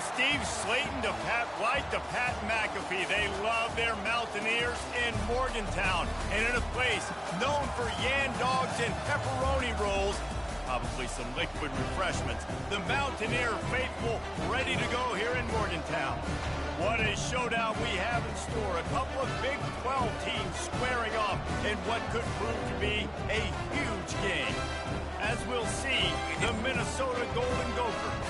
Steve Slayton to Pat White to Pat McAfee. They love their Mountaineers in Morgantown. And in a place known for yan dogs and pepperoni rolls, probably some liquid refreshments, the Mountaineer faithful ready to go here in Morgantown. What a showdown we have in store. A couple of Big 12 teams squaring off in what could prove to be a huge game. As we'll see, the Minnesota Golden Gophers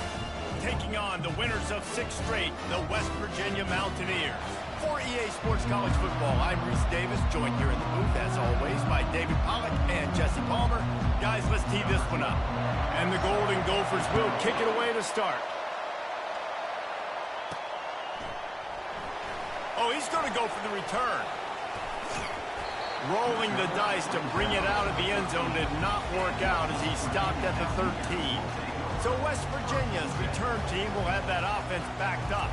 taking on the winners of 6 straight, the West Virginia Mountaineers. For EA Sports College Football, I'm Reese Davis, joined here in the booth, as always, by David Pollack and Jesse Palmer. Guys, let's tee this one up. And the Golden Gophers will kick it away to start. Oh, he's going to go for the return. Rolling the dice to bring it out of the end zone did not work out as he stopped at the 13. So West Virginia's return team will have that offense backed up.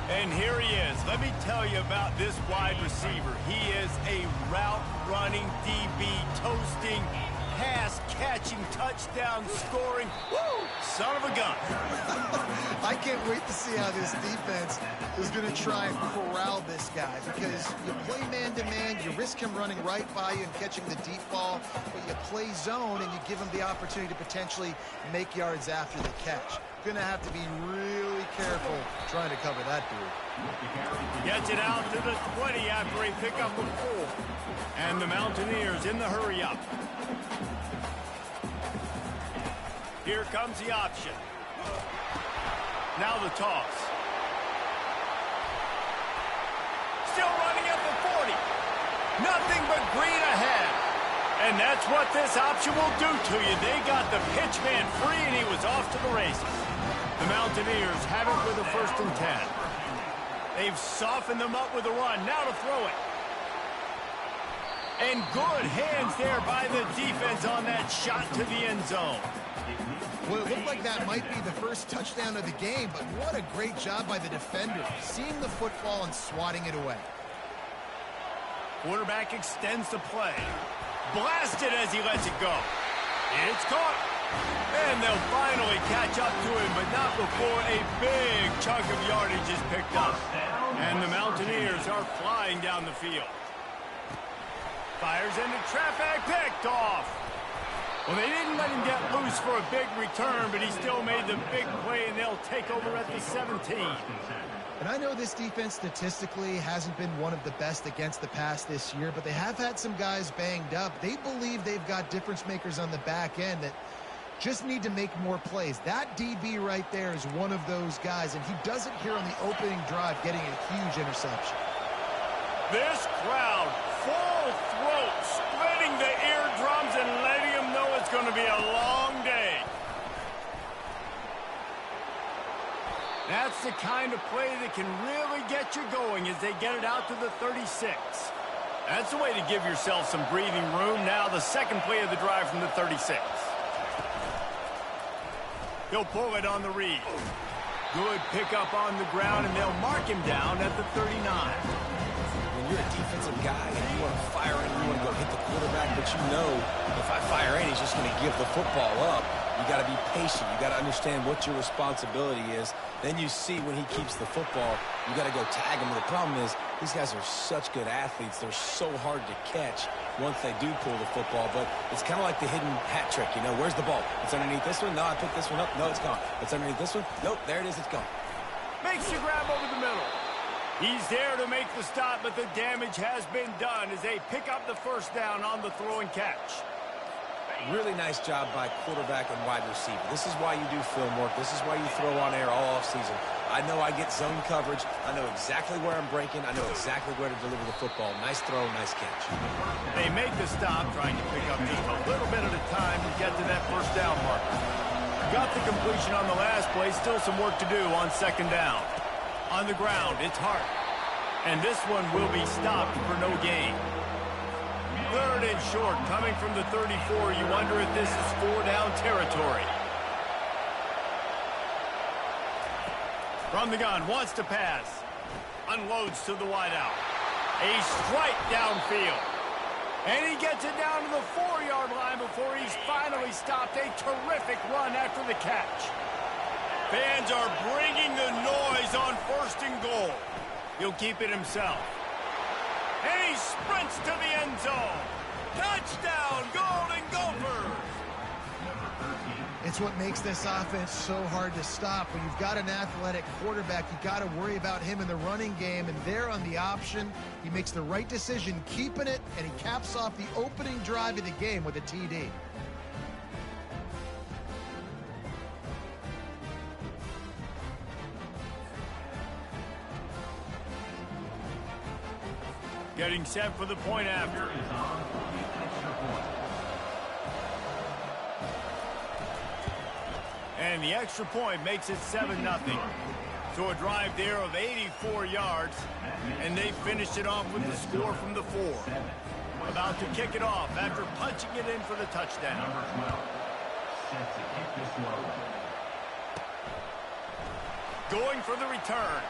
And here he is. Let me tell you about this wide receiver. He is a route-running, DB, toasting, pass-catching, touchdown-scoring, son of a gun. I can't wait to see how this defense is going to try and corral this guy, because you play man-to-man, you risk him running right by you and catching the deep ball, but you play zone and you give him the opportunity to potentially make yards after the catch. Going to have to be really careful trying to cover that dude. Gets it out to the 20 after he picked up a 4. And the Mountaineers in the hurry-up. Here comes the option. Now the toss. Still running at the 40. Nothing but green ahead. And that's what this option will do to you. They got the pitch man free, and he was off to the races. The Mountaineers have it with a 1st and 10. They've softened them up with a run. Now to throw it. And good hands there by the defense on that shot to the end zone. Well, it looked like that might be the first touchdown of the game, but what a great job by the defender, seeing the football and swatting it away. Quarterback extends the play. Blasted as he lets it go. It's caught. And they'll finally catch up to him, but not before a big chunk of yardage is picked up. And the Mountaineers are flying down the field. Fires into traffic, picked off. Well, they didn't let him get loose for a big return, but he still made the big play, and they'll take over at the 17. And I know this defense statistically hasn't been one of the best against the pass this year, but they have had some guys banged up. They believe they've got difference makers on the back end that just need to make more plays. That DB right there is one of those guys, and he does it here on the opening drive, getting a huge interception. This crowd, full throat, splitting the eardrums and letting them know it's going to be a long day. That's the kind of play that can really get you going as they get it out to the 36. That's the way to give yourself some breathing room. Now the second play of the drive from the 36. He'll pull it on the read. Good pickup on the ground, and they'll mark him down at the 39. When you're a defensive guy and you want to fire in, you want to go hit the quarterback, but you know if I fire in, he's just going to give the football up. You got to be patient. You got to understand what your responsibility is. Then you see when he keeps the football, you got to go tag him. The problem is these guys are such good athletes. They're so hard to catch once they do pull the football. But it's kind of like the hidden hat trick. You know, where's the ball? It's underneath this one. No, I picked this one up. No, it's gone. It's underneath this one. Nope, there it is. It's gone. Makes the grab over the middle. He's there to make the stop, but the damage has been done as they pick up the 1st down on the throw and catch. Really nice job by quarterback and wide receiver. This is why you do film work. This is why you throw on air all offseason. I know I get zone coverage. I know exactly where I'm breaking. I know exactly where to deliver the football. Nice throw, nice catch. They make the stop, trying to pick up just a little bit at a time to get to that 1st down marker. Got the completion on the last play. Still some work to do on 2nd down. On the ground, it's Hart. And this one will be stopped for no gain. 3rd and short, coming from the 34. You wonder if this is 4-down territory. From the gun, wants to pass. Unloads to the wideout. A strike downfield. And he gets it down to the 4-yard line before he's finally stopped. A terrific run after the catch. Fans are bringing the noise on 1st and goal. He'll keep it himself. And he sprints to the end zone. Touchdown, Golden Gophers! It's what makes this offense so hard to stop. When you've got an athletic quarterback, you got to worry about him in the running game, and there on the option, he makes the right decision, keeping it, and he caps off the opening drive of the game with a TD. Getting set for the point after. And the extra point makes it 7-0. So a drive there of 84 yards, and they finished it off with the score from the 4. About to kick it off after punching it in for the touchdown. Going for the return.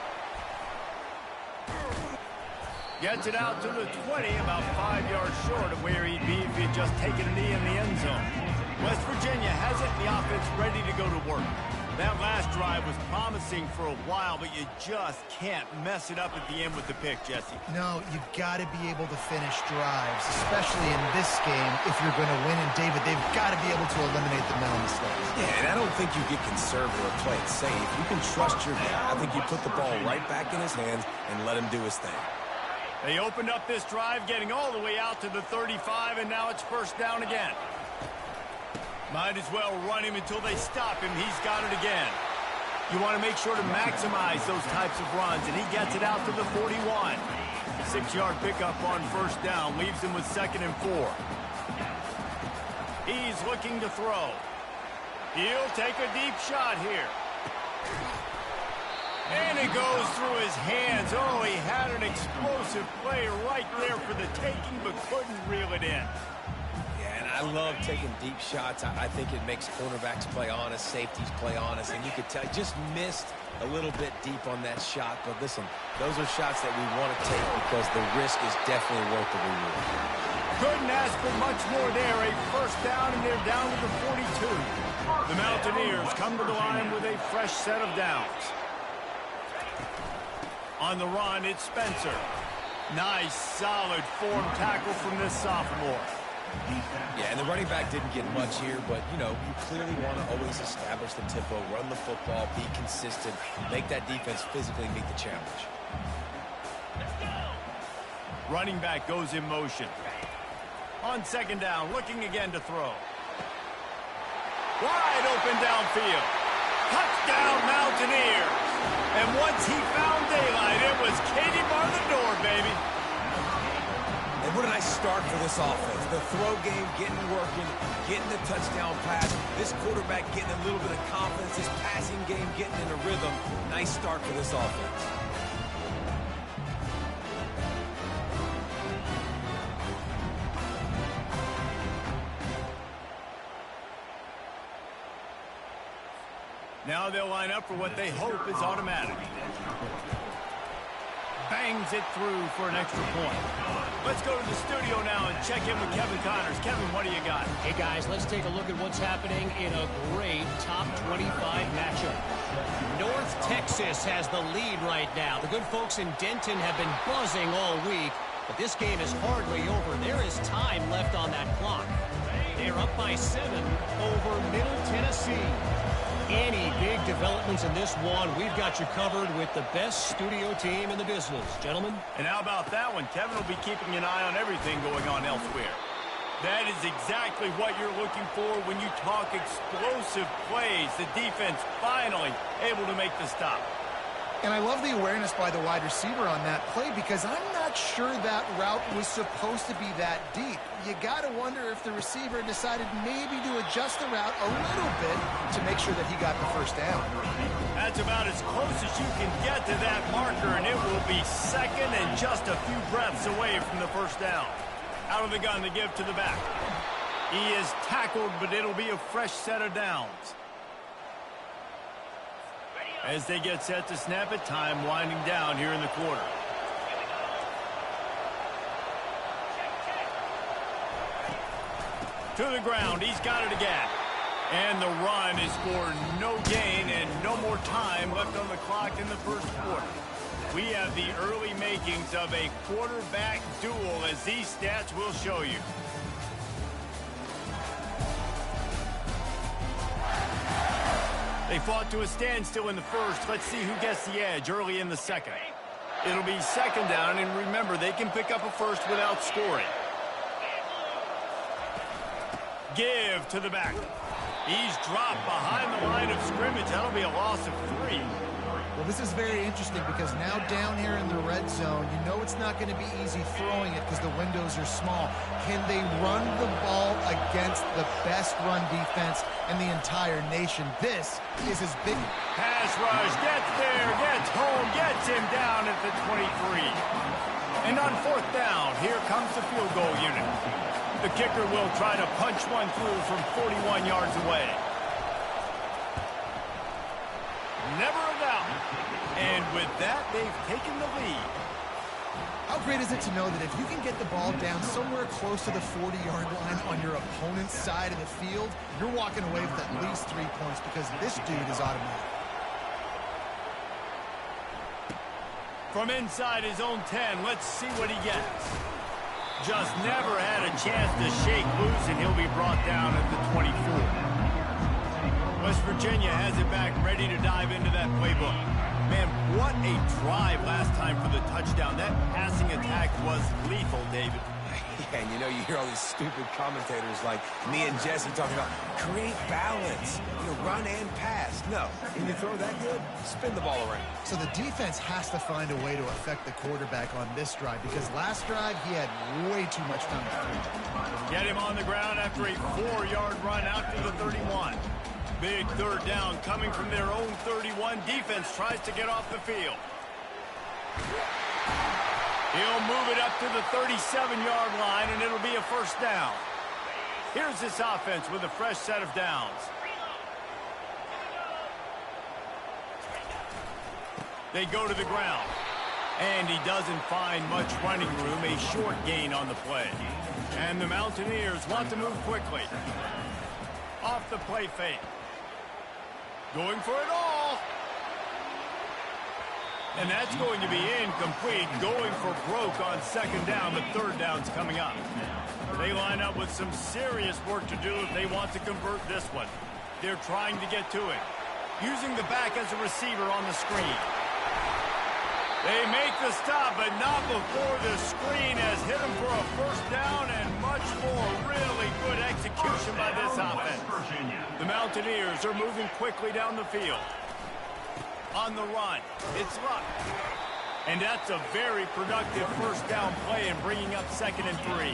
Gets it out to the 20, about 5 yards short of where he'd be if he had just taken a knee in the end zone. West Virginia has it, and the offense ready to go to work. That last drive was promising for a while, but you just can't mess it up at the end with the pick, Jesse. No, you've got to be able to finish drives, especially in this game if you're going to win. And, David, they've got to be able to eliminate the mental mistakes. Yeah, and I don't think you get conservative or play it safe. You can trust your guy. I think you put the ball right back in his hands and let him do his thing. They opened up this drive, getting all the way out to the 35, and now it's 1st down again. Might as well run him until they stop him. He's got it again. You want to make sure to maximize those types of runs, and he gets it out to the 41. 6-yard pickup on 1st down leaves him with 2nd and 4. He's looking to throw. He'll take a deep shot here. And it goes through his hands. Oh, he had an explosive play right there for the taking, but couldn't reel it in. I love taking deep shots. I think it makes cornerbacks play honest, safeties play honest, and you could tell just missed a little bit deep on that shot. But listen, those are shots that we want to take because the risk is definitely worth the reward. Couldn't ask for much more there. A 1st down, and they're down to the 42. The Mountaineers come to the line with a fresh set of downs. On the run, it's Spencer. Nice, solid form tackle from this sophomore. Yeah, and the running back didn't get much here, but, you know, you clearly want to always establish the tempo, run the football, be consistent, make that defense physically meet the challenge. Running back goes in motion. On 2nd down, looking again to throw. Wide open downfield. Touchdown, Mountaineers. And once he found daylight, it was Katie bar the door, baby. And what a nice start for this offense. The throw game getting working, getting the touchdown pass. This quarterback getting a little bit of confidence. This passing game getting in a rhythm. Nice start for this offense. Now they'll line up for what they hope is automatic. Bangs it through for an extra point. Let's go to the studio now and check in with Kevin Connors. Kevin, what do you got? Hey, guys, let's take a look at what's happening in a great top 25 matchup. North Texas has the lead right now. The good folks in Denton have been buzzing all week, but this game is hardly over. There is time left on that clock. They're up by 7 over Middle Tennessee. Any big developments in this one, we've got you covered with the best studio team in the business. Gentlemen? And how about that one? Kevin will be keeping an eye on everything going on elsewhere. That is exactly what you're looking for when you talk explosive plays. The defense finally able to make the stop. And I love the awareness by the wide receiver on that play because I'm not sure that route was supposed to be that deep. You got to wonder if the receiver decided maybe to adjust the route a little bit to make sure that he got the 1st down. That's about as close as you can get to that marker, and it will be 2nd and just a few breaths away from the 1st down. Out of the gun to give to the back. He is tackled, but it'll be a fresh set of downs. As they get set to snap it, time winding down here in the quarter. To the ground. He's got it again. And the run is for no gain and no more time left on the clock in the first quarter. We have the early makings of a quarterback duel, as these stats will show you. They fought to a standstill in the first. Let's see who gets the edge early in the second. It'll be second down, and remember, they can pick up a first without scoring. Give to the back. He's dropped behind the line of scrimmage. That'll be a loss of 3. Well, this is very interesting because now down here in the red zone, you know it's not going to be easy throwing it because the windows are small. Can they run the ball against the best run defense in the entire nation? This is his big pass rush. Gets there, gets home, gets him down at the 23. And on fourth down, here comes the field goal unit. The kicker will try to punch one through from 41 yards away. Never a doubt. And with that, they've taken the lead. How great is it to know that if you can get the ball down somewhere close to the 40-yard line on your opponent's side of the field, you're walking away with at least 3 points because this dude is automatic. From inside his own 10, let's see what he gets. Just never had a chance to shake loose, and he'll be brought down at the 24. West Virginia has it back, ready to dive into that playbook. Man, what a drive last time for the touchdown. That passing attack was lethal, David. Yeah, and you know, you hear all these stupid commentators like me and Jesse talking about create balance, run and pass. No, when you throw that good, spin the ball around. So the defense has to find a way to affect the quarterback on this drive because last drive he had way too much time to throw. Get him on the ground after a 4-yard run out to the 31. Big third down coming from their own 31. Defense tries to get off the field. He'll move it up to the 37-yard line, and it'll be a first down. Here's this offense with a fresh set of downs. They go to the ground, and he doesn't find much running room. A short gain on the play. And the Mountaineers want to move quickly. Off the play fake. Going for it all. And that's going to be incomplete. Going for broke on second down, but third down's coming up. They line up with some serious work to do if they want to convert this one. They're trying to get to it. Using the back as a receiver on the screen. They make the stop, but not before the screen has hit them for a first down and much more. Really good execution by this offense. The Mountaineers are moving quickly down the field. On the run, it's Luck. And that's a very productive first down play and bringing up 2nd and 3.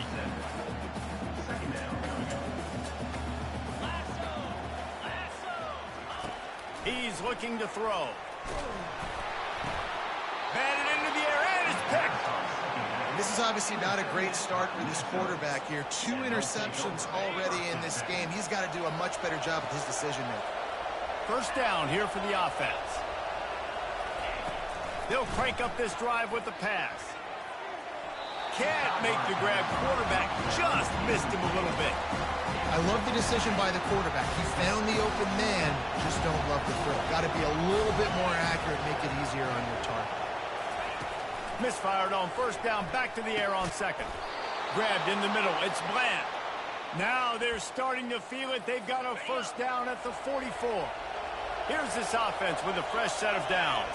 He's looking to throw. Batted into the air, and it's picked. This is obviously not a great start for this quarterback here. 2 interceptions already in this game. He's got to do a much better job with his decision-making. First down here for the offense. They'll crank up this drive with the pass. Can't make the grab. Quarterback just missed him a little bit. I love the decision by the quarterback. He found the open man, just don't love the throw. Got to be a little bit more accurate, make it easier on your target. Misfired on first down, back to the air on second. Grabbed in the middle, it's Bland. Now they're starting to feel it. They've got a first down at the 44. Here's this offense with a fresh set of downs.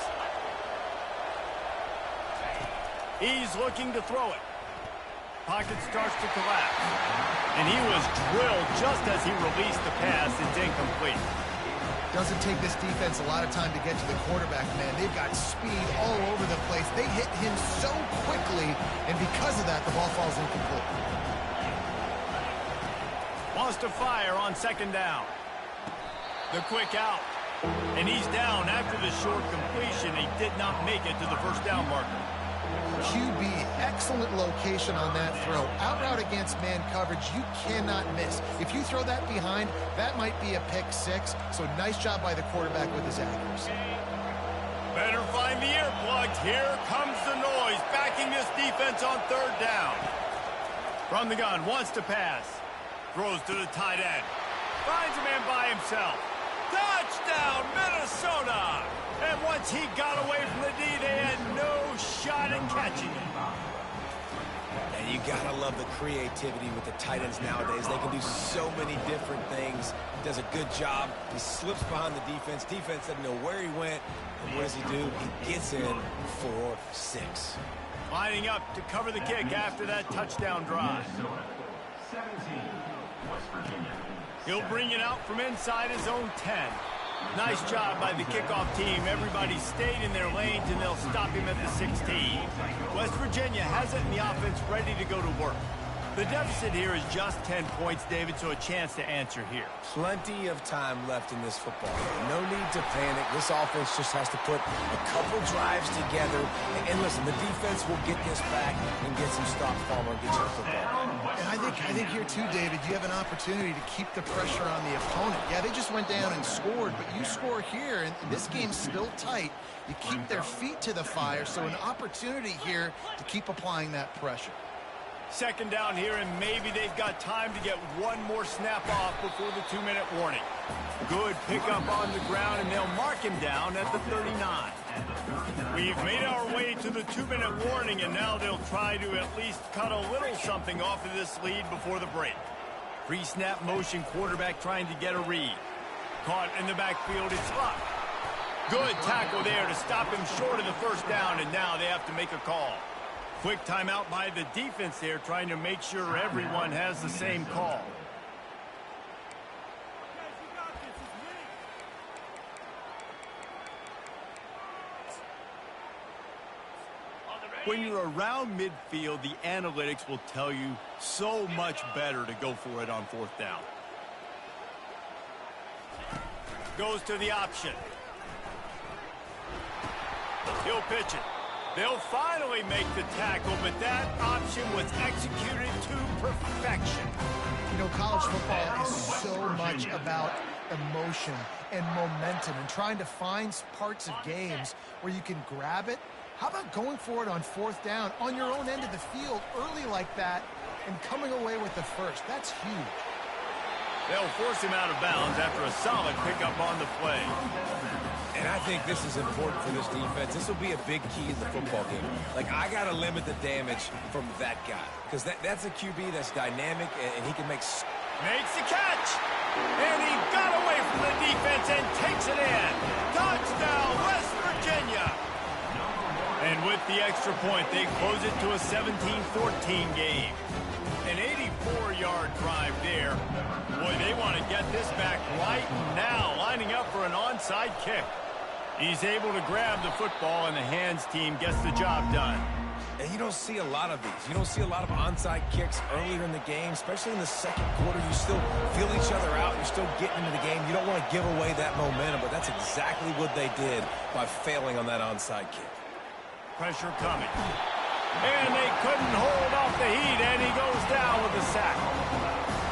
He's looking to throw it. Pocket starts to collapse. And he was drilled just as he released the pass. It's incomplete. Doesn't take this defense a lot of time to get to the quarterback, man. They've got speed all over the place. They hit him so quickly, and because of that, the ball falls incomplete. Wants to fire on second down. The quick out. And he's down after the short completion. He did not make it to the first down marker. QB, excellent location on that throw. Out route against man coverage, you cannot miss. If you throw that behind, that might be a pick 6. So nice job by the quarterback with his accuracy. Better find the earplugs. Here comes the noise, backing this defense on third down. From the gun, wants to pass. Throws to the tight end. Finds a man by himself. Touchdown, Minnesota! And once he got away from the D, they had no shot at catching him. And you gotta love the creativity with the tight ends nowadays. They can do so many different things. He does a good job. He slips behind the defense. Defense doesn't know where he went. And what does he do? He gets in for 6. Lining up to cover the kick after that touchdown drive. He'll bring it out from inside his own 10. Nice job by the kickoff team. Everybody stayed in their lanes, and they'll stop him at the 16. West Virginia has it in the offense ready to go to work. The deficit here is just 10 points, David, so a chance to answer here. Plenty of time left in this football game. No need to panic. This offense just has to put a couple drives together. And listen, the defense will get this back and get some stops, Palmer, and get you the football. And I think here too, David, you have an opportunity to keep the pressure on the opponent. Yeah, they just went down and scored, but you score here, and this game's still tight. You keep their feet to the fire, so an opportunity here to keep applying that pressure. Second down here, and maybe they've got time to get one more snap off before the 2-minute warning. Good pickup on the ground, and they'll mark him down at the 39. We've made our way to the 2-minute warning, and now they'll try to at least cut a little something off of this lead before the break. Pre-snap motion, quarterback trying to get a read. Caught in the backfield, it's Luck. Good tackle there to stop him short of the first down, and now they have to make a call. Quick timeout by the defense there, trying to make sure everyone has the same call. When you're around midfield, the analytics will tell you so much better to go for it on 4th down. Goes to the option. He'll pitch it. They'll finally make the tackle, but that option was executed to perfection. You know, college football is so much about emotion and momentum and trying to find parts of games where you can grab it. How about going for it on 4th down on your own end of the field early like that and coming away with the first? That's huge. They'll force him out of bounds after a solid pickup on the play. And I think this is important for this defense. This will be a big key in the football game. Like, I got to limit the damage from that guy. Because that's a QB that's dynamic, and he can make... Makes the catch! And he got away from the defense and takes it in. Touchdown, West Virginia! And with the extra point, they close it to a 17-14 game. An 84-yard drive there. Boy, they want to get this back right now, lining up for an onside kick. He's able to grab the football, and the hands team gets the job done. And you don't see a lot of these. You don't see a lot of onside kicks earlier in the game, especially in the second quarter. You still feel each other out. You're still getting into the game. You don't want to give away that momentum, but that's exactly what they did by failing on that onside kick. Pressure coming. And they couldn't hold off the heat, and he goes down with a sack.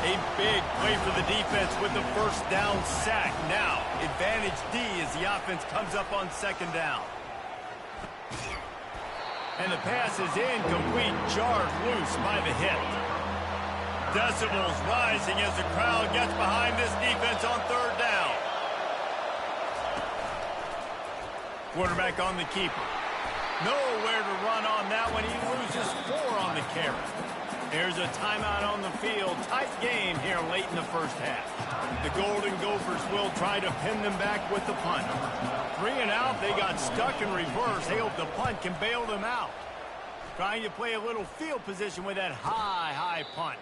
A big play for the defense with the first down sack. Now, advantage D as the offense comes up on 2nd down. And the pass is incomplete, jarred loose by the hit. Decibels rising as the crowd gets behind this defense on 3rd down. Quarterback on the keeper. Nowhere to run on that one. He loses 4 on the carry. There's a timeout on the field. Tight game here late in the first half. The Golden Gophers will try to pin them back with the punt. 3 and out. They got stuck in reverse. They hope the punt can bail them out. Trying to play a little field position with that high punt.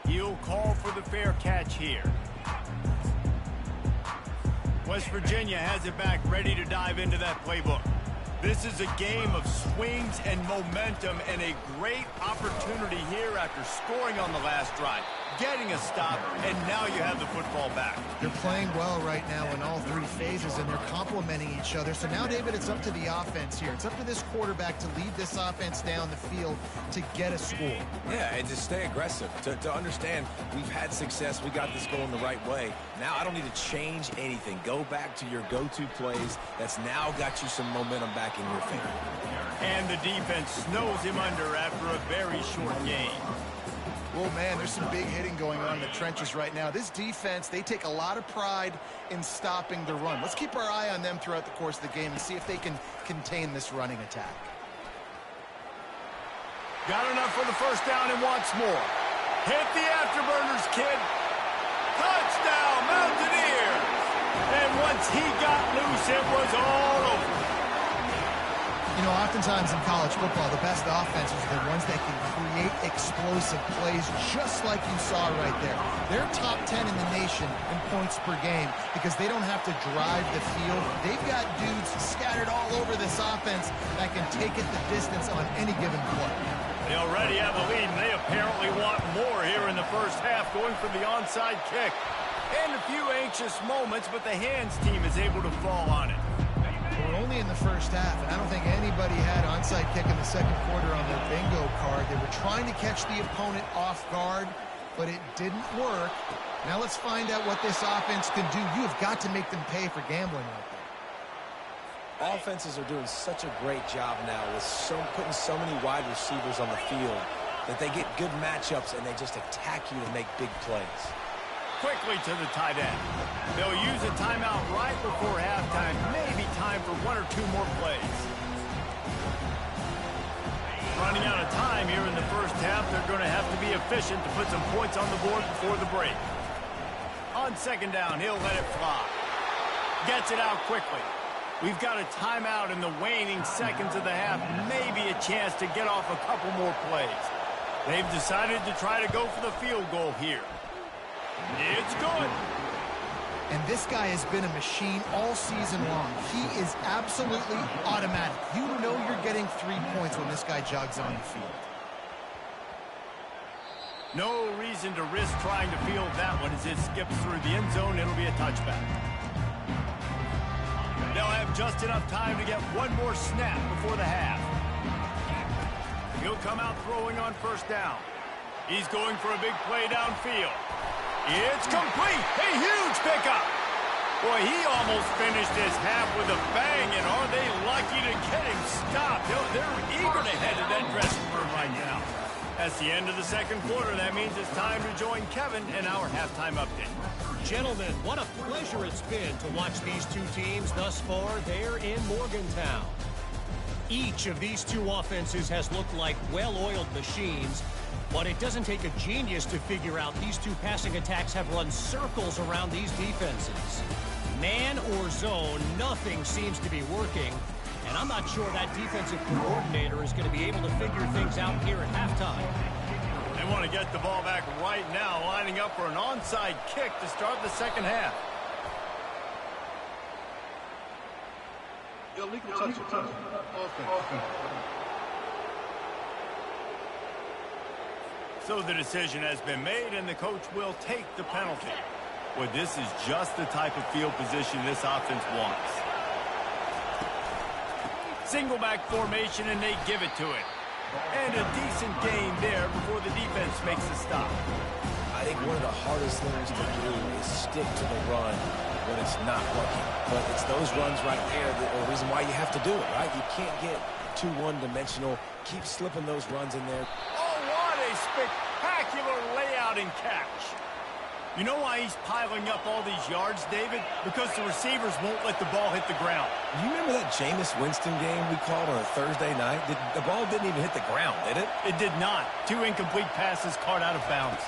He'll call for the fair catch here. West Virginia has it back, ready to dive into that playbook. This is a game of swings and momentum, and a great opportunity here after scoring on the last drive, getting a stop, and now you have the football back. They're playing well right now in all 3 phases, and they're complementing each other. So now, David, it's up to the offense here. It's up to this quarterback to lead this offense down the field to get a score. Yeah, and to stay aggressive, to understand we've had success, we got this going the right way. Now I don't need to change anything. Go back to your go-to plays. That's now got you some momentum back in your favor. And the defense snows him under after a very short game. Well, man, there's some big hitting going on in the trenches right now. This defense, they take a lot of pride in stopping the run. Let's keep our eye on them throughout the course of the game and see if they can contain this running attack. Got enough for the first down and wants more. Hit the afterburners, kid. Touchdown, Mountaineers! And once he got loose, it was all over. You know, oftentimes in college football, the best offenses are the ones that can create explosive plays just like you saw right there. They're top 10 in the nation in points per game because they don't have to drive the field. They've got dudes scattered all over this offense that can take it the distance on any given play. They already have the lead, and they apparently want more here in the first half, going for the onside kick. And a few anxious moments, but the hands team is able to fall on it. We're only in the first half, and I don't think anybody had onside kick in the second quarter on their bingo card. They were trying to catch the opponent off guard, but it didn't work. Now let's find out what this offense can do. You have got to make them pay for gambling out there. Offenses are doing such a great job now with putting so many wide receivers on the field that they get good matchups and they just attack you to make big plays. Quickly to the tight end. They'll use a timeout right before halftime. Maybe time for one or two more plays. Running out of time here in the first half. They're going to have to be efficient to put some points on the board before the break. On second down, he'll let it fly. Gets it out quickly. We've got a timeout in the waning seconds of the half. Maybe a chance to get off a couple more plays. They've decided to try to go for the field goal here. It's good. And this guy has been a machine all season long. He is absolutely automatic. You know you're getting 3 points when this guy jogs on the field. No reason to risk trying to field that one as it skips through the end zone. It'll be a touchback. They'll have just enough time to get one more snap before the half. He'll come out throwing on first down. He's going for a big play downfield. It's complete. A huge pickup. Boy, he almost finished his half with a bang, and are they lucky to get him stopped? They're eager to head to that dressing room right now. That's the end of the second quarter. That means it's time to join Kevin in our halftime update. Gentlemen, what a pleasure it's been to watch these two teams thus far there in Morgantown. Each of these two offenses has looked like well-oiled machines, but it doesn't take a genius to figure out these two passing attacks have run circles around these defenses. Man or zone, nothing seems to be working, and I'm not sure that defensive coordinator is going to be able to figure things out here at halftime. They want to get the ball back right now, lining up for an onside kick to start the second half. Illegal touch. Offense. So the decision has been made, and the coach will take the penalty. Well, this is just the type of field position this offense wants. Single back formation, and they give it to it. And a decent gain there before the defense makes the stop. I think one of the hardest things to do is stick to the run when it's not working. But it's those runs right there that are the reason why you have to do it, right? You can't get too one-dimensional. Keep slipping those runs in there. Oh, what a spectacular layout and catch. You know why he's piling up all these yards, David? Because the receivers won't let the ball hit the ground. You remember that Jameis Winston game we called on a Thursday night? The ball didn't even hit the ground, did it? It did not. 2 incomplete passes caught out of bounds.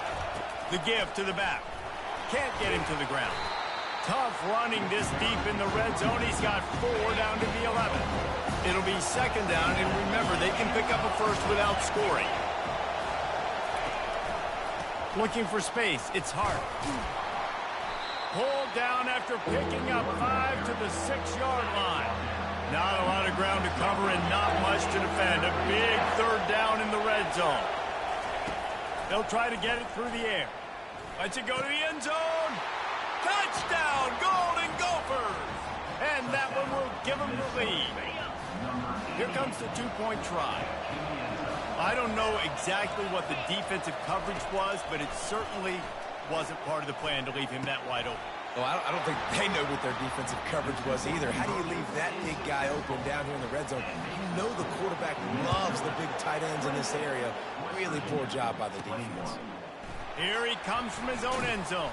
The give to the back. Can't get him to the ground. Tough running this deep in the red zone. He's got 4 down to the 11. It'll be second down, and remember, they can pick up a first without scoring. Looking for space. It's hard. Pulled down after picking up 5 to the 6-yard line. Not a lot of ground to cover and not much to defend. A big third down in the red zone. They'll try to get it through the air. Lets it go to the end zone. Touchdown, Golden Gophers! And that one will give them the lead. Here comes the 2-point try. I don't know exactly what the defensive coverage was, but it certainly wasn't part of the plan to leave him that wide open. Well, I don't think they know what their defensive coverage was either. How do you leave that big guy open down here in the red zone? You know the quarterback loves the big tight tight ends in this area. Really poor job by the defense. Here he comes from his own end zone.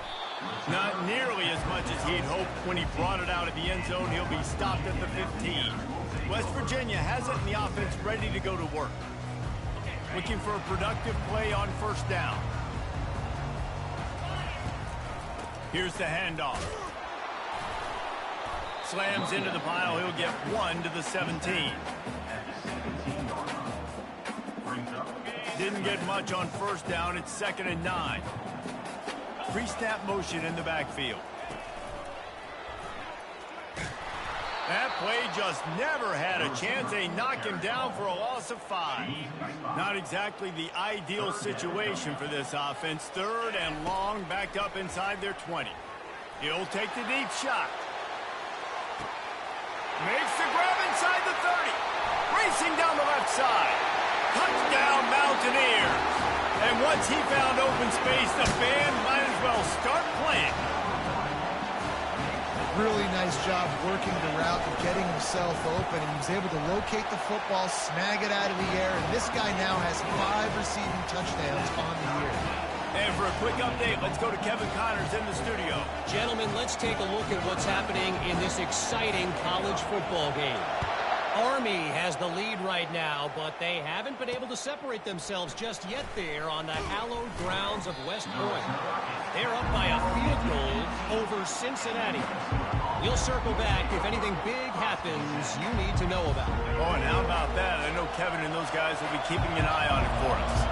Not nearly as much as he'd hoped when he brought it out of the end zone. He'll be stopped at the 15. West Virginia has it in the offense ready to go to work. Looking for a productive play on first down. Here's the handoff. Slams into the pile. He'll get 1 to the 17. Didn't get much on first down. It's 2nd and 9. Pre-snap motion in the backfield. That play just never had a chance. They knock him down for a loss of 5. Not exactly the ideal situation for this offense. 3rd and long, backed up inside their 20. He'll take the deep shot. Makes the grab inside the 30. Racing down the left side. Touchdown, Mountaineers. And once he found open space, the band might as well start playing. Really nice job working the route and getting himself open. And he was able to locate the football, snag it out of the air. And this guy now has 5 receiving touchdowns on the year. And for a quick update, let's go to Kevin Connors in the studio. Gentlemen, let's take a look at what's happening in this exciting college football game. Army has the lead right now, but they haven't been able to separate themselves just yet there on the hallowed grounds of West Point. They're up by a field goal over Cincinnati. We'll circle back if anything big happens you need to know about. Oh, and how about that? I know Kevin and those guys will be keeping an eye on it for us.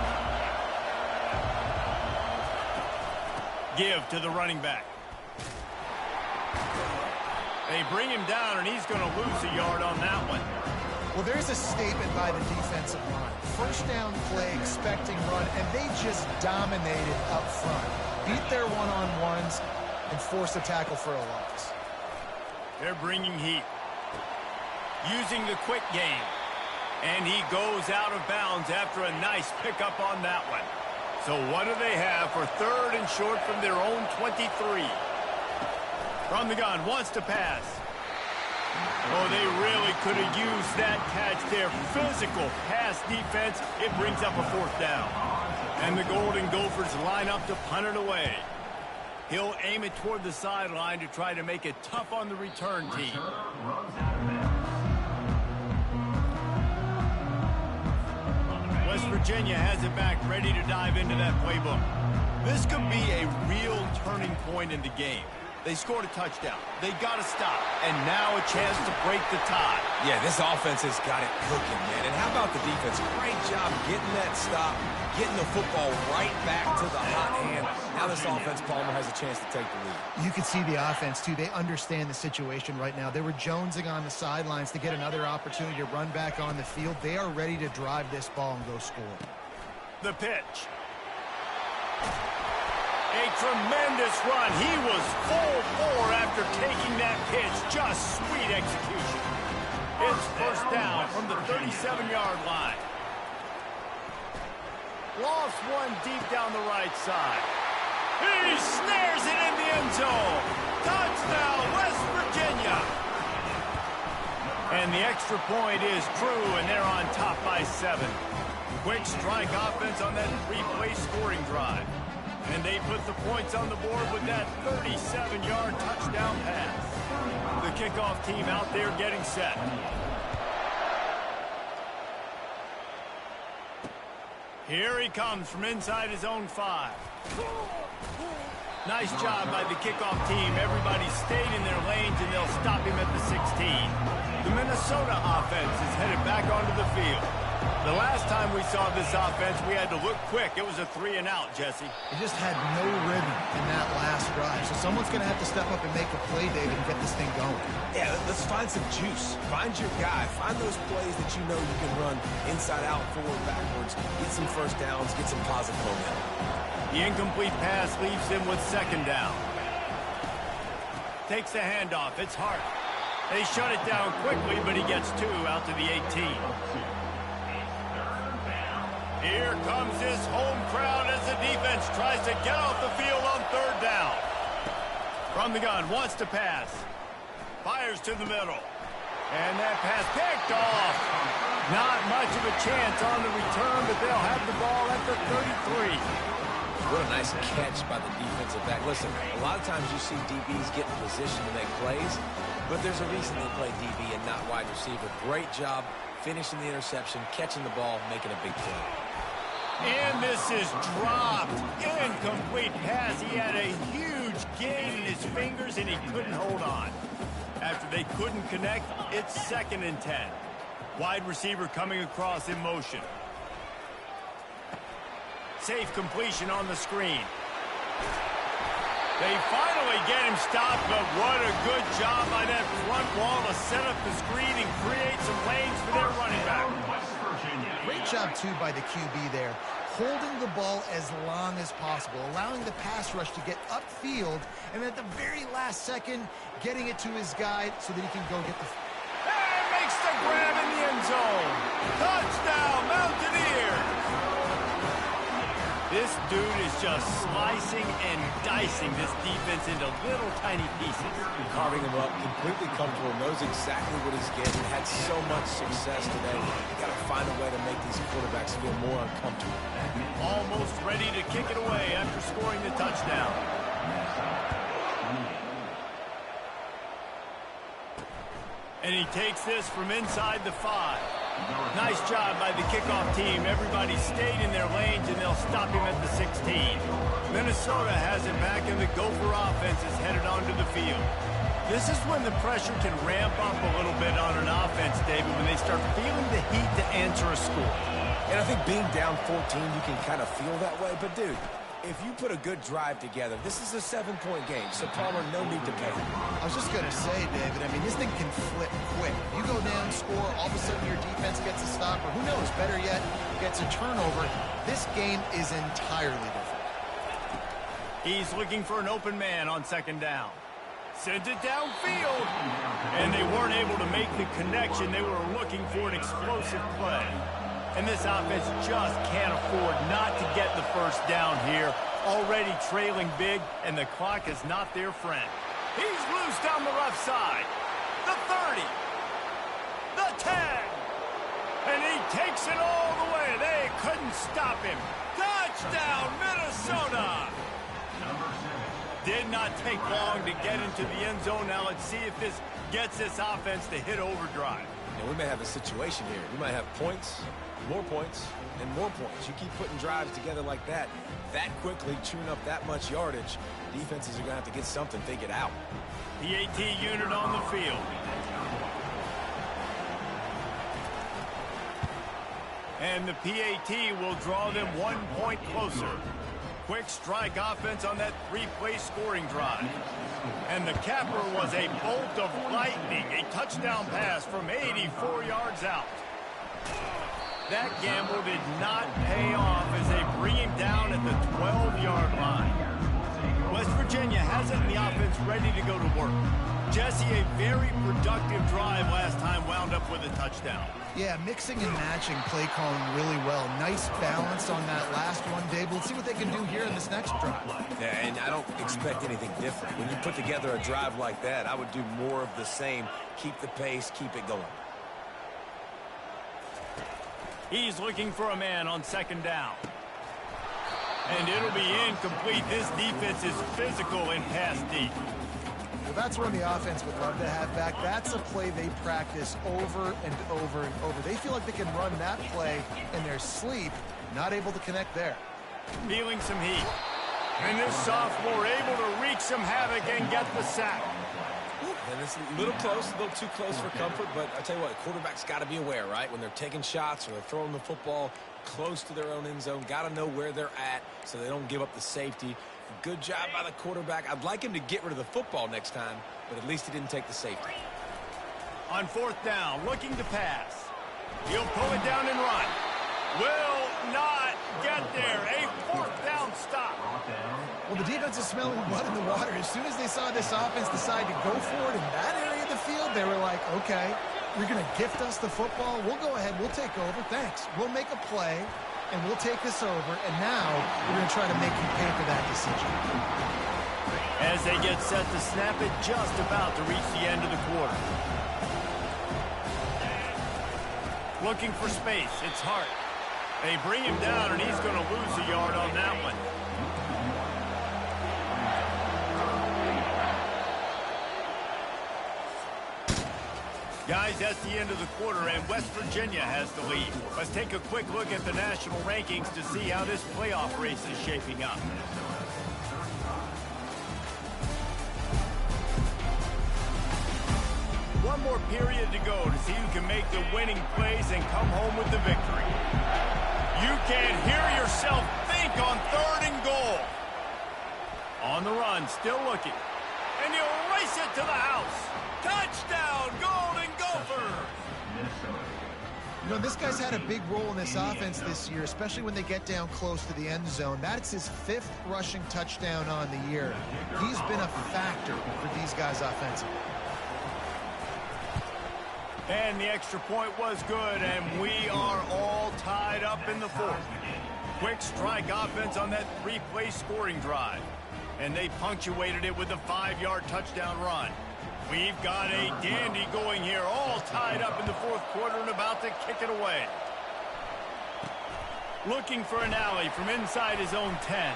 Give to the running back. They bring him down, and he's going to lose a yard on that one. Well, there's a statement by the defensive line. First down play, expecting run, and they just dominated up front. Beat their one-on-ones and forced a tackle for a loss. They're bringing heat. Using the quick game. And he goes out of bounds after a nice pickup on that one. So what do they have for 3rd and short from their own 23? From the gun, wants to pass. Oh, they really could have used that catch there. Physical pass defense. It brings up a 4th down. And the Golden Gophers line up to punt it away. He'll aim it toward the sideline to try to make it tough on the return team. West Virginia has it back, ready to dive into that playbook. This could be a real turning point in the game. They scored a touchdown. They got to stop. And now a chance to break the tie. Yeah, this offense has got it cooking, man. And how about the defense? Great job getting that stop, getting the football right back to the hot hand. Now this offense, Palmer, has a chance to take the lead. You can see the offense, too. They understand the situation right now. They were jonesing on the sidelines to get another opportunity to run back on the field. They are ready to drive this ball and go score. The pitch. A tremendous run. He was full bore after taking that pitch. Just sweet execution. It's first down from the 37-yard line. Lost one deep down the right side. He snares it in the end zone. Touchdown, West Virginia. And the extra point is true, and they're on top by 7. Quick strike offense on that 3-play scoring drive. And they put the points on the board with that 37-yard touchdown pass. The kickoff team out there getting set. Here he comes from inside his own 5. Nice job by the kickoff team. Everybody stayed in their lanes, and they'll stop him at the 16. The Minnesota offense is headed back onto the field. The last time we saw this offense, we had to look quick. It was a 3-and-out, Jesse. It just had no rhythm in that last drive. So someone's going to have to step up and make a play, David, and get this thing going. Yeah, let's find some juice. Find your guy. Find those plays that you know you can run inside out, forward, backwards. Get some first downs. Get some positive momentum. The incomplete pass leaves him with 2nd down. Takes the handoff. It's Hart. They shut it down quickly, but he gets 2 out to the 18. Here comes this home crowd as the defense tries to get off the field on 3rd down. From the gun, wants to pass. Fires to the middle. And that pass picked off. Not much of a chance on the return, but they'll have the ball at the 33. What a nice catch by the defensive back. Listen, a lot of times you see DBs get in position to make plays, but there's a reason they play DB and not wide receiver. Great job finishing the interception, catching the ball, making a big play. And this is dropped. Incomplete pass. He had a huge gain in his fingers, and he couldn't hold on. After they couldn't connect, it's 2nd and 10. Wide receiver coming across in motion. Safe completion on the screen. They finally get him stopped, but what a good job by that front wall to set up the screen and create some lanes for their running back. Great job, too, by the QB there, holding the ball as long as possible, allowing the pass rush to get upfield, and at the very last second, getting it to his guy so that he can go get the... And makes the grab in the end zone. Touchdown, Mountaineers! This dude is just slicing and dicing this defense into little tiny pieces. Carving him up, completely comfortable, knows exactly what he's getting, had so much success today. You got to find a way to make these quarterbacks feel more uncomfortable. Almost ready to kick it away after scoring the touchdown. And he takes this from inside the 5. Nice job by the kickoff team. Everybody stayed in their lanes, and they'll stop him at the 16. Minnesota has it back, and the Gopher offense is headed onto the field. This is when the pressure can ramp up a little bit on an offense, David, when they start feeling the heat to answer a score. And I think being down 14, you can kind of feel that way. But, dude, if you put a good drive together, this is a 7-point game, so Palmer, no need to pay. I was just going to say, David, I mean, this thing can flip quick. You go down, score, all of a sudden your defense gets a stop, or who knows, better yet, gets a turnover. This game is entirely different. He's looking for an open man on 2nd down. Sends it downfield. And they weren't able to make the connection. They were looking for an explosive play. And this offense just can't afford not to get the first down here. Already trailing big, and the clock is not their friend. He's loose down the left side. The 30. The 10. And he takes it all the way. They couldn't stop him. Touchdown, Minnesota. Did not take long to get into the end zone. Now let's see if this gets this offense to hit overdrive. And we may have a situation here. We might have points, more points, and more points. You keep putting drives together like that quickly, chewing up that much yardage, defenses are going to have to get something figured out. PAT unit on the field. And the PAT will draw them 1 point closer. Quick strike offense on that 3-play scoring drive. And the capper was a bolt of lightning, a touchdown pass from 84 yards out. That gamble did not pay off as they bring him down at the 12-yard line. West Virginia has it in the offense ready to go to work. Jesse, a very productive drive last time, wound up with a touchdown. Yeah, mixing and matching play calling really well. Nice balance on that last one, Dave. We'll see what they can do here in this next drive. Yeah, and I don't expect anything different. When you put together a drive like that, I would do more of the same. Keep the pace, keep it going. He's looking for a man on 2nd down. And it'll be incomplete. This defense is physical and pass deep. Well, that's one the offense would love to have back. That's a play they practice over and over and over. They feel like they can run that play in their sleep, not able to connect there. Feeling some heat. And this sophomore able to wreak some havoc and get the sack. And it's a little close, a little too close for comfort, but I tell you what, quarterback's got to be aware, right? When they're taking shots or they're throwing the football close to their own end zone, got to know where they're at so they don't give up the safety. Good job by the quarterback. I'd like him to get rid of the football next time, but at least he didn't take the safety. On 4th down, looking to pass. He'll pull it down and run. Will not get there. A 4th down stop. Well, the defense is smelling blood in the water. As soon as they saw this offense decide to go for it in that area of the field, they were like, okay, you're going to gift us the football. We'll go ahead. We'll take over. Thanks. We'll make a play, and we'll take this over. And now we're going to try to make you pay for that decision. As they get set to snap it, just about to reach the end of the quarter. Looking for space. It's Hart. They bring him down, and he's going to lose a yard on that one. Guys, that's the end of the quarter, and West Virginia has the lead. Let's take a quick look at the national rankings to see how this playoff race is shaping up. One more period to go to see who can make the winning plays and come home with the victory. You can hear yourself think on 3rd and goal. On the run, still looking. And he'll race it to the house. Touchdown, Golden Gophers! You know, this guy's had a big role in this offense this year, especially when they get down close to the end zone. That's his 5th rushing touchdown on the year. He's been a factor for these guys offensively. And the extra point was good, and we are all tied up in the 4th. Quick strike offense on that 3-play scoring drive. And they punctuated it with a 5-yard touchdown run. We've got a dandy going here, all tied up in the 4th quarter and about to kick it away. Looking for an alley from inside his own 10.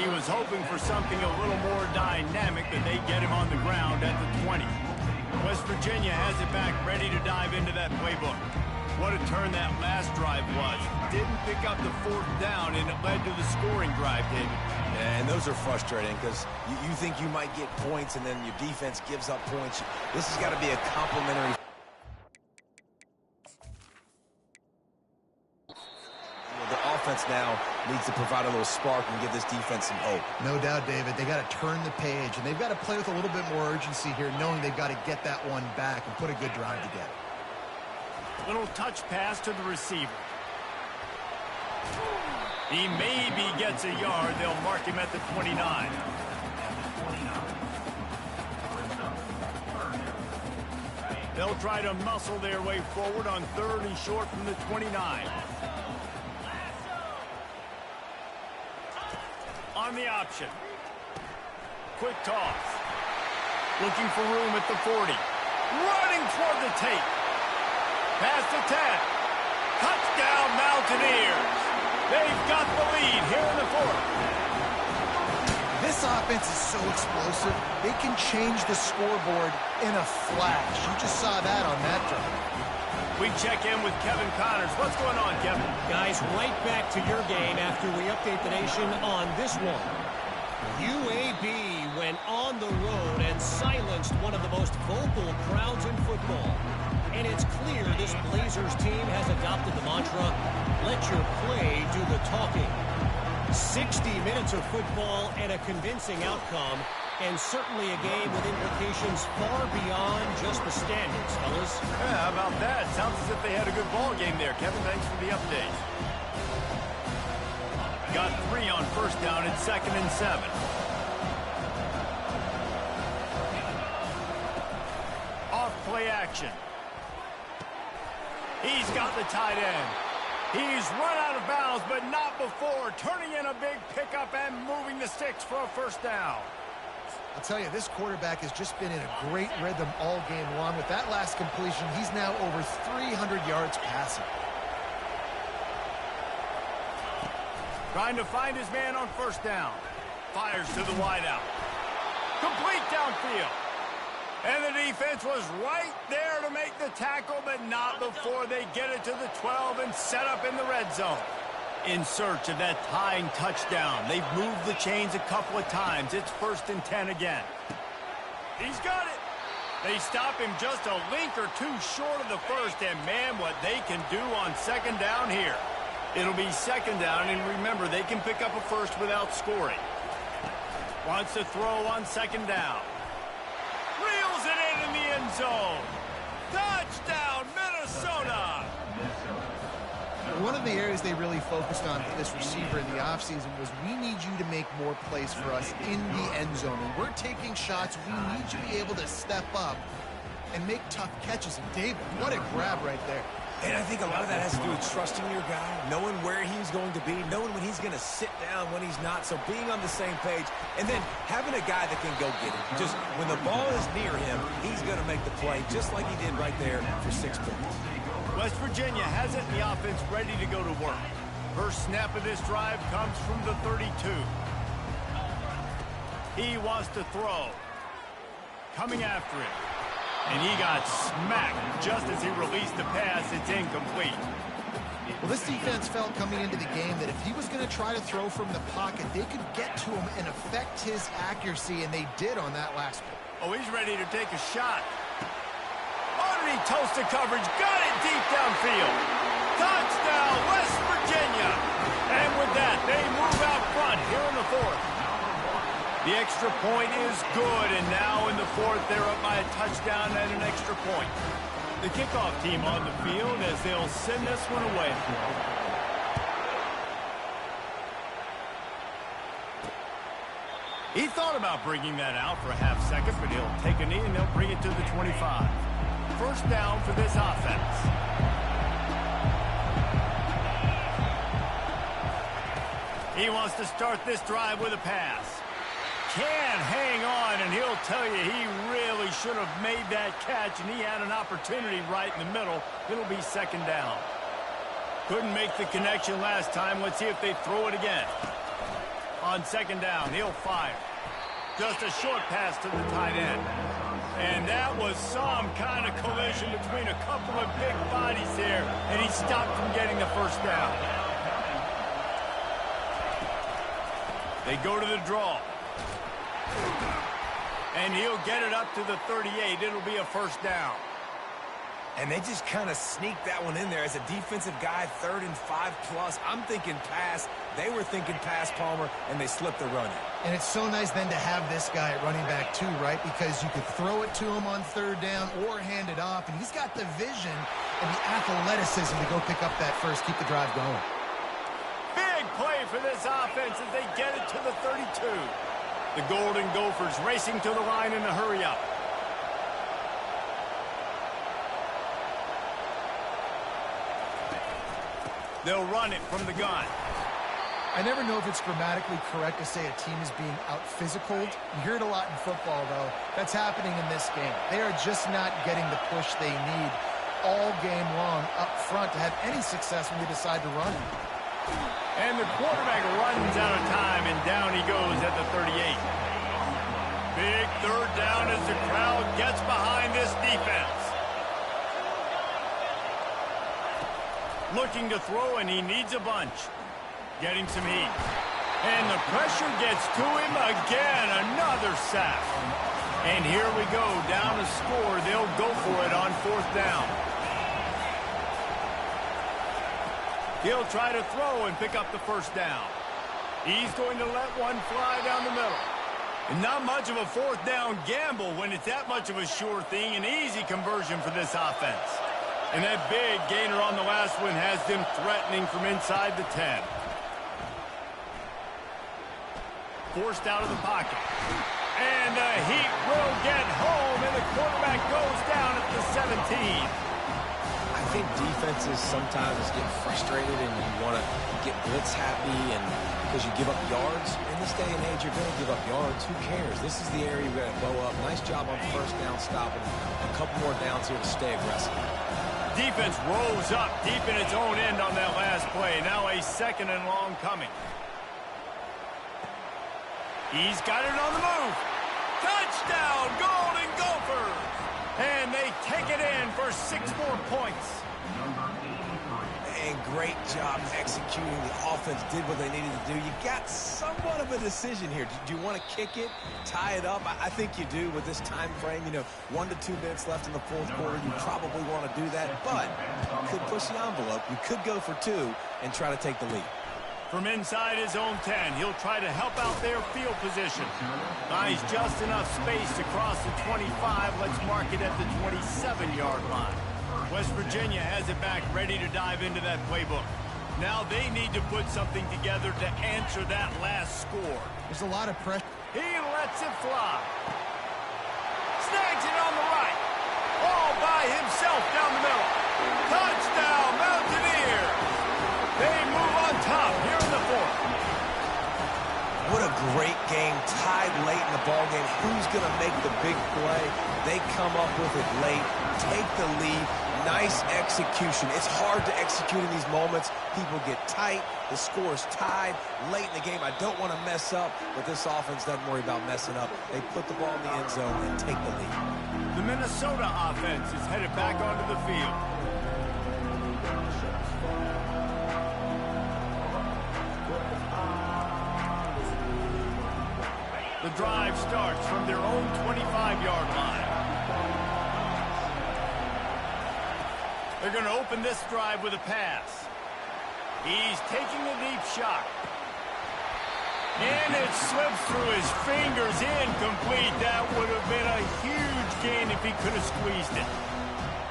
He was hoping for something a little more dynamic, but they get him on the ground at the 20. West Virginia has it back, ready to dive into that playbook. What a turn that last drive was. Didn't pick up the 4th down, and it led to the scoring drive, David. Yeah, and those are frustrating because you think you might get points, and then your defense gives up points. This has got to be a complimentary. The offense now needs to provide a little spark and give this defense some hope. No doubt, David. They got to turn the page, and they've got to play with a little bit more urgency here, knowing they've got to get that one back and put a good drive together. Little touch pass to the receiver. He maybe gets a yard. They'll mark him at the 29. They'll try to muscle their way forward on 3rd and short from the 29. On the option. Quick toss. Looking for room at the 40. Running toward the tape. Pass to 10. Touchdown, Mountaineers. They've got the lead here in the 4th. This offense is so explosive, they can change the scoreboard in a flash. You just saw that on that drive. We check in with Kevin Connors. What's going on, Kevin? Guys, right back to your game after we update the nation on this one. UAB went on the road and silenced one of the most vocal crowds in football. And it's clear this Blazers team has adopted the mantra, let your play do the talking. 60 minutes of football and a convincing outcome, and certainly a game with implications far beyond just the standings, fellas. Yeah, how about that? Sounds as if they had a good ball game there. Kevin, thanks for the update. Got 3 on 1st down and 2nd and 7. Off play action. He's got the tight end. He's run out of bounds, but not before turning in a big pickup and moving the sticks for a 1st down. I'll tell you, this quarterback has just been in a great rhythm all game long. With that last completion, he's now over 300 yards passing. Trying to find his man on 1st down. Fires to the wideout. Complete downfield. And the defense was right there to make the tackle, but not before they get it to the 12 and set up in the red zone. In search of that tying touchdown. They've moved the chains a couple of times. It's 1st and 10 again. He's got it. They stop him just a link or 2 short of the 1st, and man, what they can do on 2nd down here. It'll be 2nd down, and remember, they can pick up a 1st without scoring. Wants to throw on 2nd down. Reels it in the end zone. Touchdown, Minnesota! One of the areas they really focused on for this receiver in the offseason was, we need you to make more plays for us in the end zone. And we're taking shots. We need you to be able to step up and make tough catches. And David, what a grab right there. And I think a lot of that has to do with trusting your guy, knowing where he's going to be, knowing when he's going to sit down, when he's not. So being on the same page, and then having a guy that can go get it. Just when the ball is near him, he's going to make the play, just like he did right there for 6 points. West Virginia has it, and the offense ready to go to work. First snap of this drive comes from the 32. He wants to throw. Coming after it. And he got smacked just as he released the pass. It's incomplete. Well, this defense felt coming into the game that if he was going to try to throw from the pocket, they could get to him and affect his accuracy, and they did on that last one. Oh, he's ready to take a shot. Underneath toasted coverage, got it deep downfield. Touchdown, West Virginia. And with that, they move out front here in the fourth. The extra point is good, and now in the fourth, they're up by a touchdown and an extra point. The kickoff team on the field as they'll send this one away. He thought about bringing that out for a half second, but he'll take a knee and they'll bring it to the 25. First down for this offense. He wants to start this drive with a pass. Can hang on, and he'll tell you he really should have made that catch, and he had an opportunity right in the middle. It'll be second down. Couldn't make the connection last time. Let's see if they throw it again. On second down, he'll fire. Just a short pass to the tight end. And that was some kind of collision between a couple of big bodies there, and he stopped from getting the first down. They go to the draw. And he'll get it up to the 38. It'll be a first down. And they just kind of sneaked that one in there as a defensive guy, 3rd and 5+. I'm thinking pass. They were thinking pass, Palmer, and they slipped the running. And it's so nice then to have this guy at running back too, right? Because you could throw it to him on 3rd down or hand it off, and he's got the vision and the athleticism to go pick up that first, keep the drive going. Big play for this offense as they get it to the 32. The Golden Gophers racing to the line in a hurry-up. They'll run it from the gun. I never know if it's grammatically correct to say a team is being out-physicaled. You hear it a lot in football, though. That's happening in this game. They are just not getting the push they need all game long up front to have any success when they decide to run. And the quarterback runs out of time, and down he goes at the 38. Big 3rd down as the crowd gets behind this defense. Looking to throw, and he needs a bunch. Getting some heat. And the pressure gets to him again. Another sack. And here we go. Down to score. They'll go for it on 4th down. He'll try to throw and pick up the first down. He's going to let one fly down the middle. And not much of a 4th down gamble when it's that much of a sure thing. An easy conversion for this offense. And that big gainer on the last one has them threatening from inside the 10. Forced out of the pocket. And the heat will get home, and the quarterback goes down at the 17. I think defenses sometimes get frustrated and you want to get blitz happy and because you give up yards. In this day and age, you're going to give up yards. Who cares? This is the area you're going to blow up. Nice job on first down stopping. A couple more downs here to stay aggressive. Defense rolls up deep in its own end on that last play. Now a 2nd and long coming. He's got it on the move. Touchdown, Golden Gophers! And they take it in for 6 more points. And great job executing. The offense did what they needed to do. You got somewhat of a decision here. Do you want to kick it, tie it up? I think you do with this time frame. 1 to 2 minutes left in the 4th quarter. You probably want to do that, but you could push the envelope. You could go for 2 and try to take the lead. From inside his own 10, he'll try to help out their field position. Buys just enough space to cross the 25. Let's mark it at the 27-yard line. West Virginia has it back, ready to dive into that playbook. Now they need to put something together to answer that last score. There's a lot of pressure. He lets it fly. Snags it on the right. All by himself down the middle. Touchdown, Mountaineers. They move on top here in the 4th. What a great game, tied late in the ballgame. Who's going to make the big play? They come up with it late, take the lead. Nice execution. It's hard to execute in these moments. People get tight. The score's tied late in the game. I don't want to mess up, but this offense doesn't worry about messing up. They put the ball in the end zone and take the lead. The Minnesota offense is headed back onto the field. The drive starts from their own 25-yard line. They're going to open this drive with a pass. He's taking a deep shot. And it slips through his fingers, incomplete. That would have been a huge gain if he could have squeezed it.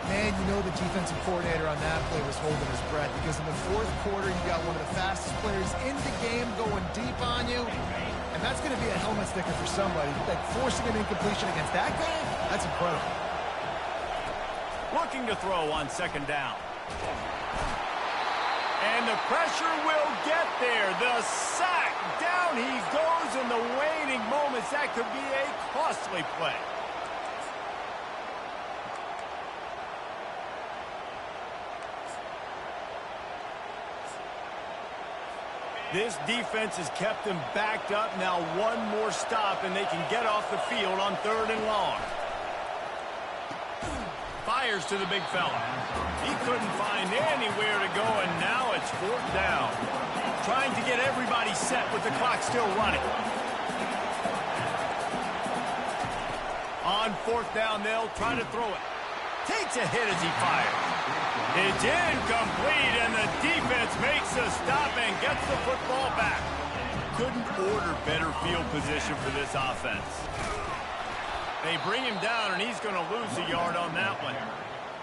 Man, you know the defensive coordinator on that play was holding his breath, because in the fourth quarter, you got one of the fastest players in the game going deep on you. And that's going to be a helmet sticker for somebody. Like, forcing an incompletion against that guy, that's incredible. Looking to throw on second down. And the pressure will get there. The sack. Down he goes in the waning moments. That could be a costly play. This defense has kept them backed up. Now one more stop and they can get off the field on 3rd and long. Fires to the big fella. He couldn't find anywhere to go, and now it's 4th down. Trying to get everybody set with the clock still running. On 4th down, they'll try to throw it. Takes a hit as he fires. It's incomplete, and the defense makes a stop and gets the football back. Couldn't order better field position for this offense. They bring him down, and he's going to lose a yard on that one.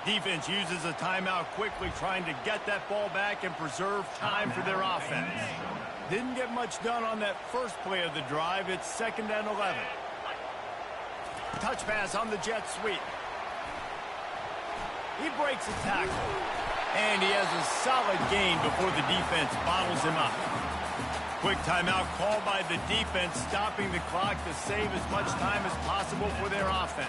Defense uses a timeout quickly, trying to get that ball back and preserve time for their offense. Didn't get much done on that first play of the drive. It's 2nd and 11. Touch pass on the jet sweep. He breaks a tackle, and he has a solid gain before the defense bottles him up. Quick timeout called by the defense, stopping the clock to save as much time as possible for their offense.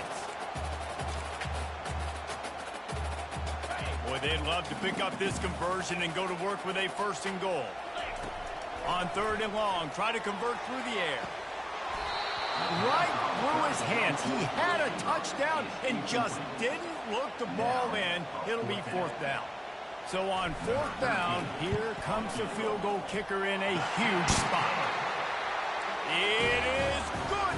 Boy, they'd love to pick up this conversion and go to work with a 1st and goal. On 3rd and long, try to convert through the air. Right through his hands. He had a touchdown and just didn't look the ball in. It'll be 4th down. So on 4th down, here comes the field goal kicker in a huge spot. It is good.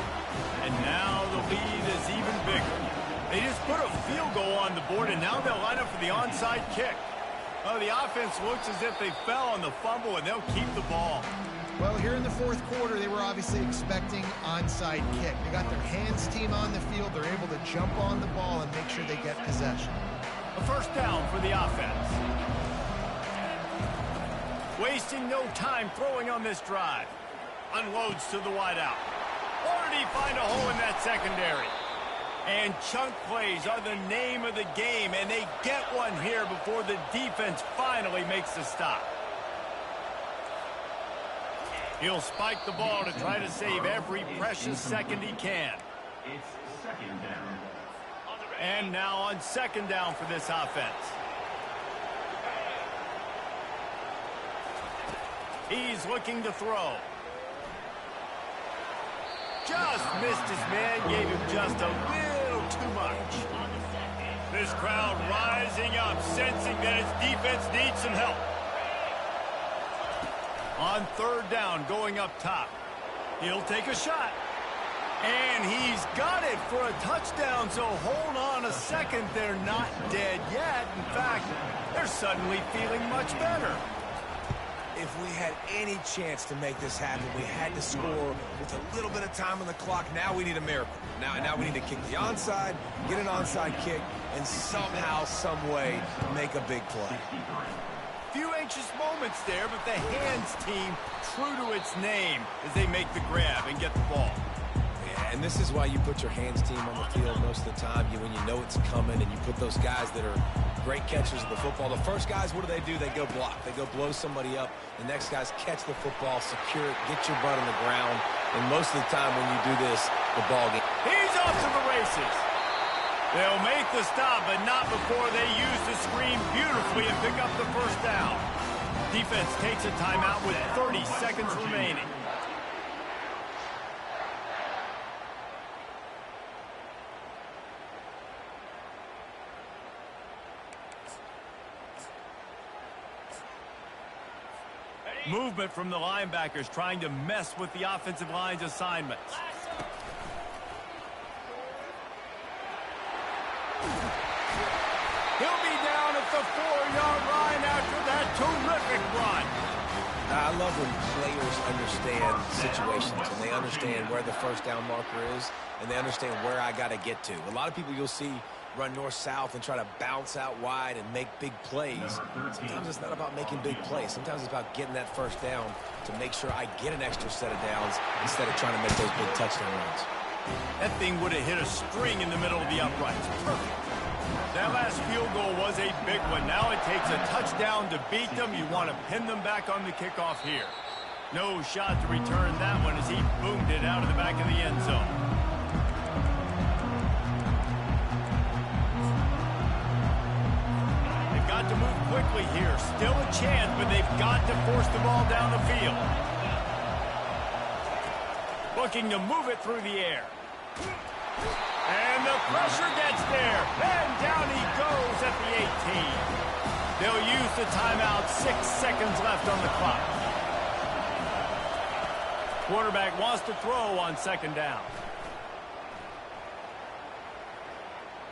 And now the lead is even bigger. They just put a field goal on the board, and now they'll line up for the onside kick. Oh, the offense looks as if they fell on the fumble, and they'll keep the ball. Well, here in the fourth quarter, they were obviously expecting onside kick. They got their hands team on the field. They're able to jump on the ball and make sure they get possession. A 1st down for the offense. Wasting no time throwing on this drive. Unloads to the wideout. Already find a hole in that secondary. And chunk plays are the name of the game, and they get one here before the defense finally makes the stop. He'll spike the ball to try to save every precious second he can. It's 2nd down. And now on 2nd down for this offense. He's looking to throw. Just missed his man, gave him just a little too much. This crowd rising up, sensing that his defense needs some help. On 3rd down, going up top. He'll take a shot. And he's got it for a touchdown, so hold on a second. They're not dead yet. In fact, they're suddenly feeling much better. If we had any chance to make this happen, we had to score with a little bit of time on the clock. Now we need a miracle. Now we need to kick the onside, get an onside kick, and somehow, some way, make a big play. Few anxious moments there, but the hands team true to its name as they make the grab and get the ball. Yeah, and this is why you put your hands team on the field most of the time. When you know it's coming, and you put those guys that are great catchers of the football. The first guys, what do? They go block. They go blow somebody up. The next guys catch the football, secure it, get your butt on the ground. And most of the time when you do this, the ball game. He's off to the races. They'll make the stop, but not before they use the screen beautifully and pick up the first down. Defense takes a timeout with 30 seconds remaining. Movement from the linebackers trying to mess with the offensive line's assignments. He'll be down at the 4-yard line after that terrific run. I love when players understand situations and they understand where the first down marker is and they understand where I got to get to. A lot of people you'll see run north-south and try to bounce out wide and make big plays. Sometimes it's not about making big plays. Sometimes it's about getting that first down to make sure I get an extra set of downs instead of trying to make those big touchdown runs. That thing would have hit a string in the middle of the uprights. Perfect. That last field goal was a big one. Now it takes a touchdown to beat them. You want to pin them back on the kickoff here. No shot to return that one as he boomed it out of the back of the end zone. They've got to move quickly here. Still a chance, but they've got to force the ball down the field. Looking to move it through the air. And the pressure gets there. And down he goes at the 18. They'll use the timeout. 6 seconds left on the clock. Quarterback wants to throw on second down.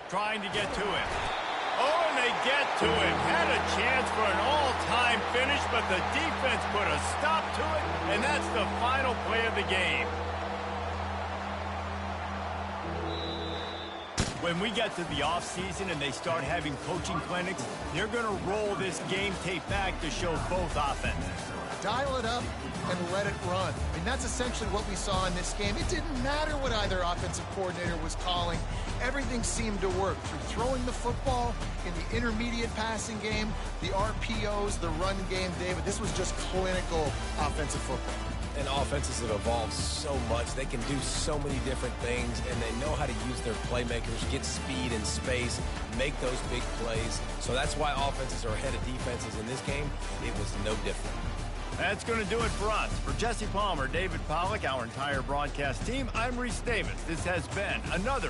Trying to get to him. Oh, and they get to him. Had a chance for an all-time finish, but the defense put a stop to it, and that's the final play of the game. When we get to the offseason and they start having coaching clinics, they're going to roll this game tape back to show both offenses. Dial it up and let it run. I mean, that's essentially what we saw in this game. It didn't matter what either offensive coordinator was calling. Everything seemed to work through throwing the football in the intermediate passing game, the RPOs, the run game, David. This was just clinical offensive football. And offenses have evolved so much. They can do so many different things, and they know how to use their playmakers, get speed and space, make those big plays. So that's why offenses are ahead of defenses in this game. It was no different. That's going to do it for us. For Jesse Palmer, David Pollack, our entire broadcast team, I'm Reese Davis. This has been another